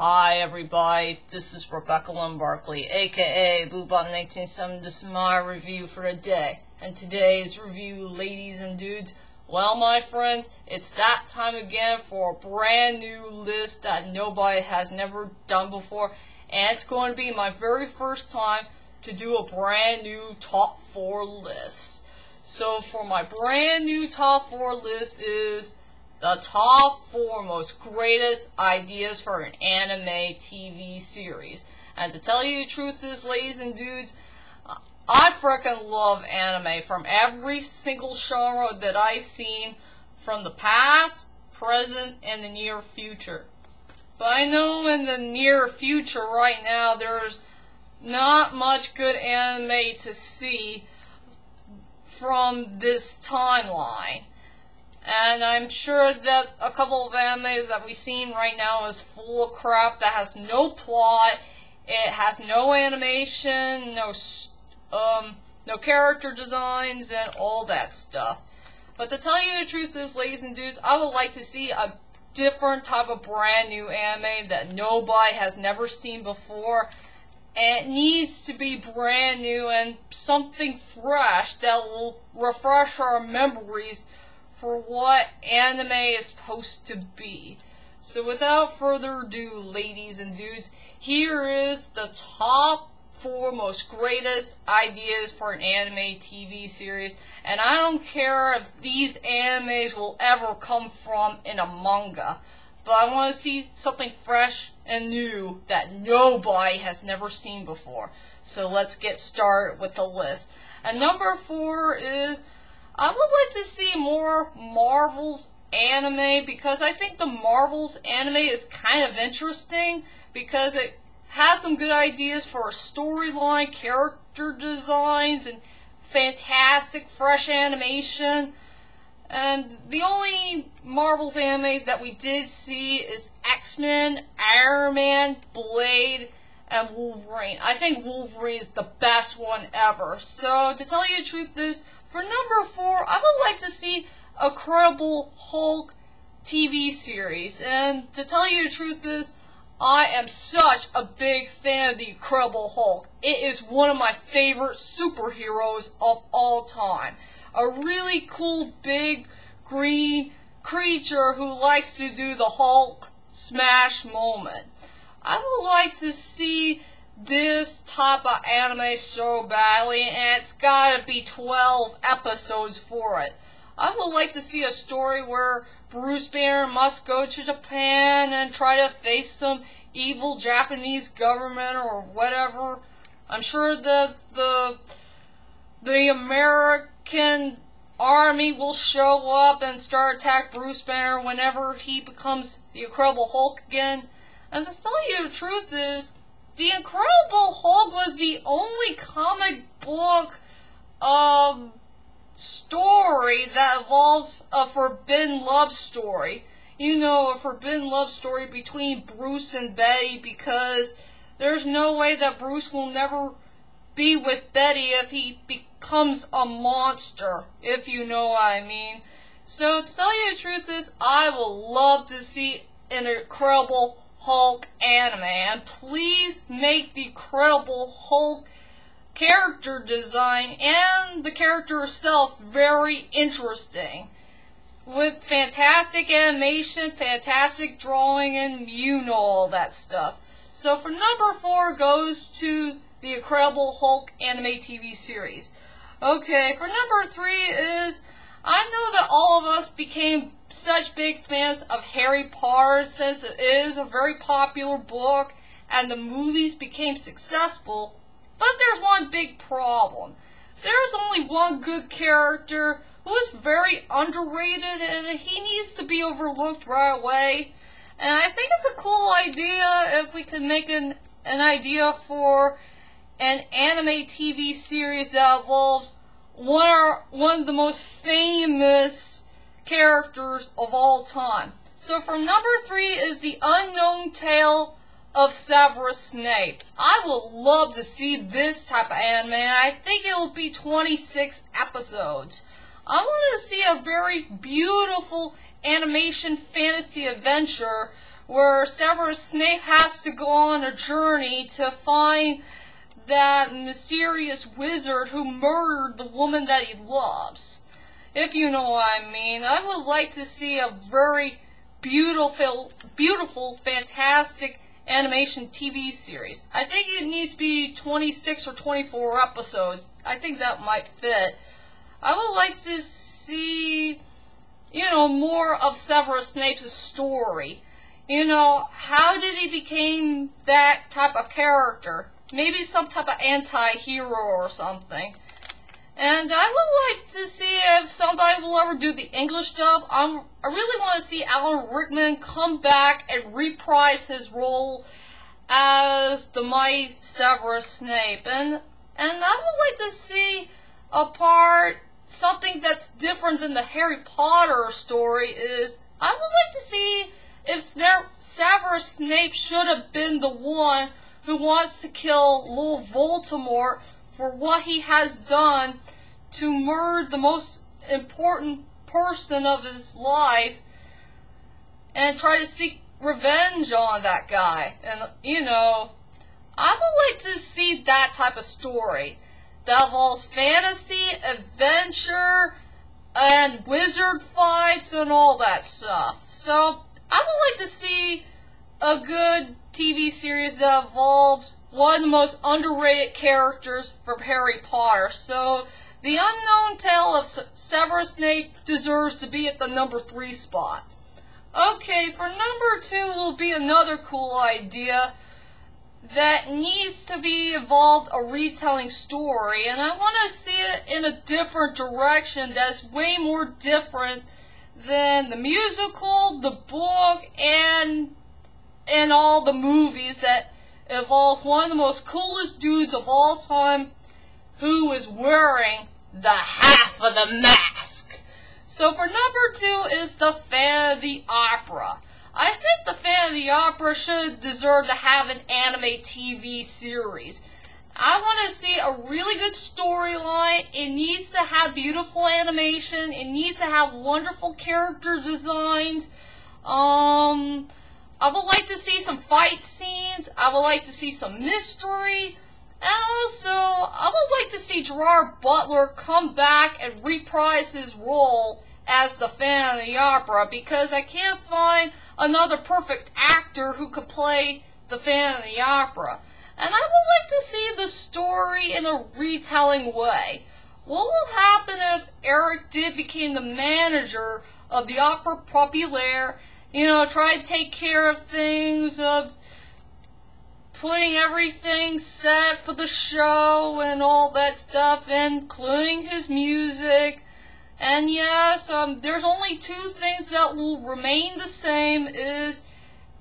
Hi everybody, this is Rebecca Lynn Barkley, aka Boobot1970. This is my review for the day. And today's review, ladies and dudes, well my friends, it's that time again for a brand new list that nobody has never done before. And it's going to be my very first time to do a brand new top 4 list. So for my brand new top 4 list is the top 4 most greatest ideas for an anime TV series. And to tell you the truth is, ladies and dudes, I frickin' love anime from every single genre that I've seen from the past, present, and the near future. But I know in the near future right now there's not much good anime to see from this timeline. And I'm sure that a couple of animes that we've seen right now is full of crap that has no plot, it has no animation, no character designs, and all that stuff. But to tell you the truth is, ladies and dudes, I would like to see a different type of brand new anime that nobody has never seen before. And it needs to be brand new and something fresh that will refresh our memories for what anime is supposed to be. So without further ado, ladies and dudes, here is the top 4 most greatest ideas for an anime TV series. And I don't care if these animes will ever come from in a manga, but I want to see something fresh and new that nobody has never seen before. So let's get started with the list. And number 4 is, I would like to see more Marvel's anime, because I think the Marvel's anime is kind of interesting because it has some good ideas for a storyline, character designs, and fantastic fresh animation. And the only Marvel's anime that we did see is X-Men, Iron Man, Blade, and Wolverine. I think Wolverine is the best one ever. So to tell you the truth is, for number 4, I would like to see a Incredible Hulk TV series. And to tell you the truth is, I am such a big fan of the Incredible Hulk. It is one of my favorite superheroes of all time. A really cool, big, green creature who likes to do the Hulk smash moment. I would like to see this type of anime so badly, and it's gotta be 12 episodes for it. I would like to see a story where Bruce Banner must go to Japan and try to face some evil Japanese government or whatever. I'm sure that the American army will show up and start attack Bruce Banner whenever he becomes the Incredible Hulk again. And to tell you the truth is, the Incredible Hulk was the only comic book story that involves a forbidden love story. You know, a forbidden love story between Bruce and Betty, because there's no way that Bruce will never be with Betty if he becomes a monster, if you know what I mean. So to tell you the truth is, I would love to see an Incredible Hulk anime, and please make the Incredible Hulk character design and the character herself very interesting, with fantastic animation, fantastic drawing, and you know all that stuff. So for number 4 goes to the Incredible Hulk anime TV series. Okay, for number 3 is, I know that all of us became such big fans of Harry Potter since it is a very popular book and the movies became successful, but there's one big problem. There's only one good character who is very underrated, and he needs to be overlooked right away. And I think it's a cool idea if we could make an idea for an anime TV series that involves one of the most famous characters of all time. So from number 3 is The Unknown Tale of Severus Snape. I would love to see this type of anime, and I think it will be 26 episodes. I want to see a very beautiful animation fantasy adventure where Severus Snape has to go on a journey to find that mysterious wizard who murdered the woman that he loves. If you know what I mean. I would like to see a very beautiful, fantastic animation TV series. I think it needs to be 26 or 24 episodes. I think that might fit. I would like to see, more of Severus Snape's story. How did he become that type of character? Maybe some type of anti-hero or something. And I would like to see if somebody will ever do the English dub. I really want to see Alan Rickman come back and reprise his role as the mighty Severus Snape. And I would like to see something that's different than the Harry Potter story is, I would like to see if Severus Snape should have been the one who wants to kill Lord Voldemort for what he has done to murder the most important person of his life and try to seek revenge on that guy. And, I would like to see that type of story that involves fantasy, adventure, and wizard fights and all that stuff. So, I would like to see a good TV series that involves one of the most underrated characters from Harry Potter. So, The Unknown Tale of Severus Snape deserves to be at the number 3 spot. Okay, for number 2 will be another cool idea that needs to be evolved a retelling story, and I want to see it in a different direction that's way more different than the musical, the book, and all the movies that involve one of the most coolest dudes of all time who is wearing the half of the mask. So for number 2 is the Phantom of the Opera. I think the Phantom of the Opera should deserve to have an anime TV series. I want to see a really good storyline. It needs to have beautiful animation. It needs to have wonderful character designs. I would like to see some fight scenes. I would like to see some mystery. And also, I would like to see Gerard Butler come back and reprise his role as the Phantom of the Opera, because I can't find another perfect actor who could play the Phantom of the Opera. And I would like to see the story in a retelling way. What will happen if Eric did become the manager of the Opera Populaire, try to take care of things, putting everything set for the show and all that stuff, including his music. And yes, there's only 2 things that will remain the same is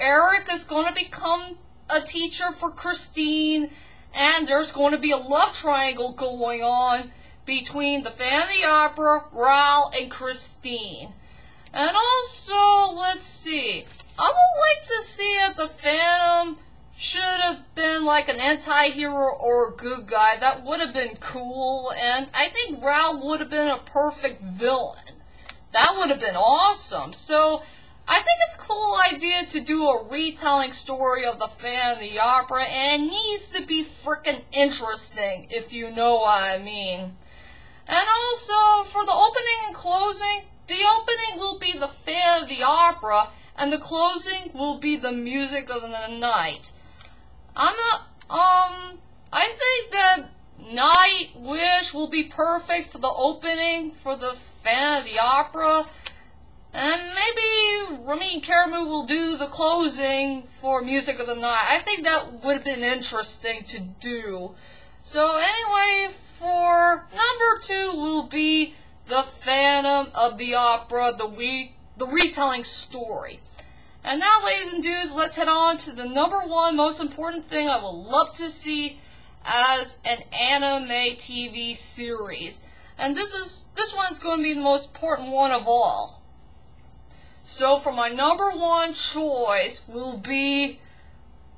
Eric is going to become a teacher for Christine, and there's going to be a love triangle going on between the Phantom of the Opera, Raoul, and Christine. And also, let's see, I would like to see if the Phantom should have been like an anti-hero or a good guy. That would have been cool, and I think Raoul would have been a perfect villain. That would have been awesome. So, I think it's a cool idea to do a retelling story of the Phantom of the Opera, and it needs to be frickin' interesting, if you know what I mean. And also, for the opening and closing, the opening will be the Phantom of the Opera, and the closing will be the music of the night. I think that Night Wish will be perfect for the opening for the Phantom of the Opera. And maybe Ramin Karimou will do the closing for Music of the Night. I think that would have been interesting to do. So anyway, for number 2 will be the Phantom of the Opera, the retelling story. And now, ladies and dudes, let's head on to the number 1 most important thing I would love to see as an anime TV series. And this one is going to be the most important one of all. So for my number 1 choice will be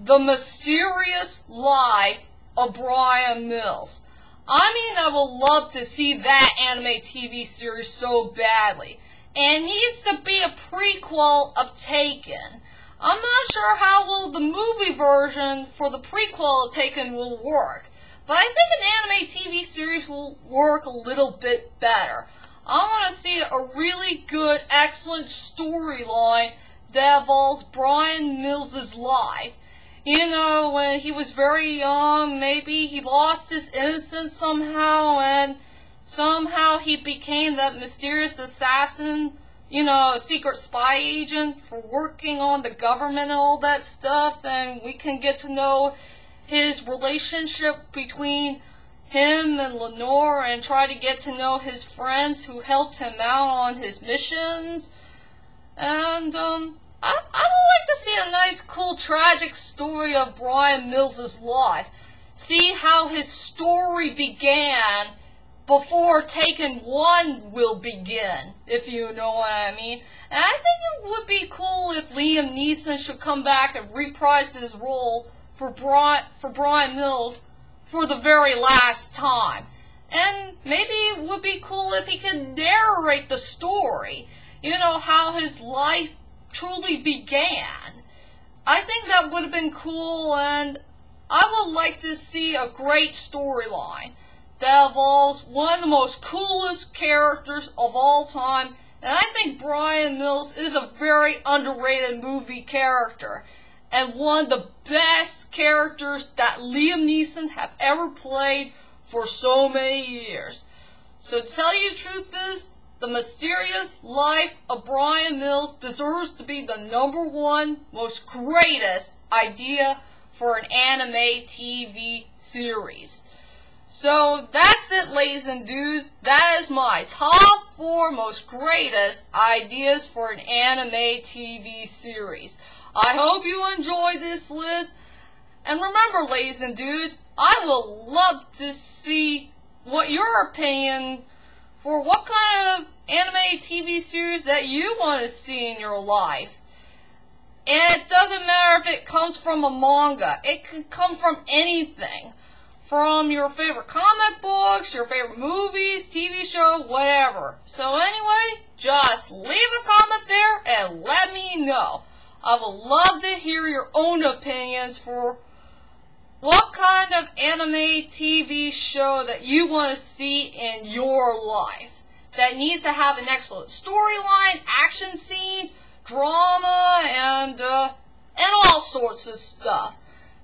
The Mysterious Life of Bryan Mills. I would love to see that anime TV series so badly. And it needs to be a prequel of Taken. I'm not sure how well the movie version for the prequel of Taken will work, but I think an anime TV series will work a little bit better. I want to see a really good, excellent storyline that involves Bryan Mills' life. You know, when he was very young, maybe he lost his innocence somehow, and somehow he became that mysterious assassin, you know, a secret spy agent for working on the government and all that stuff, and we can get to know his relationship between him and Lenore and try to get to know his friends who helped him out on his missions. And, I would like to see a nice, cool, tragic story of Bryan Mills' life. See how his story began before Taken 1 will begin, if you know what I mean. And I think it would be cool if Liam Neeson should come back and reprise his role for Bryan Mills for the very last time. And maybe it would be cool if he could narrate the story, you know, how his life truly began. I think that would have been cool, and I would like to see a great storyline that involves one of the most coolest characters of all time, and I think Bryan Mills is a very underrated movie character, and one of the best characters that Liam Neeson have ever played for so many years. So to tell you the truth is, the mysterious life of Bryan Mills deserves to be the #1 most greatest idea for an anime TV series. So that's it, ladies and dudes. That is my top 4 most greatest ideas for an anime TV series. I hope you enjoyed this list. And remember, ladies and dudes, I would love to see what your opinion for what kind of anime TV series that you want to see in your life. And it doesn't matter if it comes from a manga. It can come from anything. From your favorite comic books, your favorite movies, TV show, whatever. So anyway, just leave a comment there and let me know. I would love to hear your own opinions for what kind of anime TV show that you want to see in your life. That needs to have an excellent storyline, action scenes, drama, and all sorts of stuff.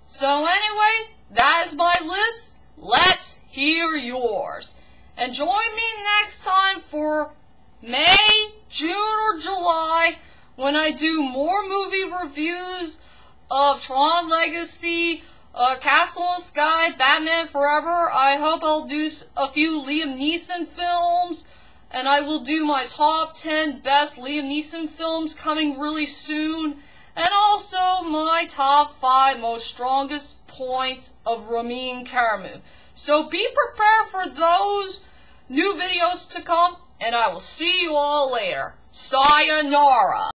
So anyway, that is my list. Let's hear yours. And join me next time for May, June, or July when I do more movie reviews of Tron Legacy, Castle in the Sky, Batman Forever. I hope I'll do a few Liam Neeson films, and I will do my top 10 best Liam Neeson films coming really soon, and also my top 5 most strongest points of Ramin Karimov. So be prepared for those new videos to come, and I will see you all later. Sayonara!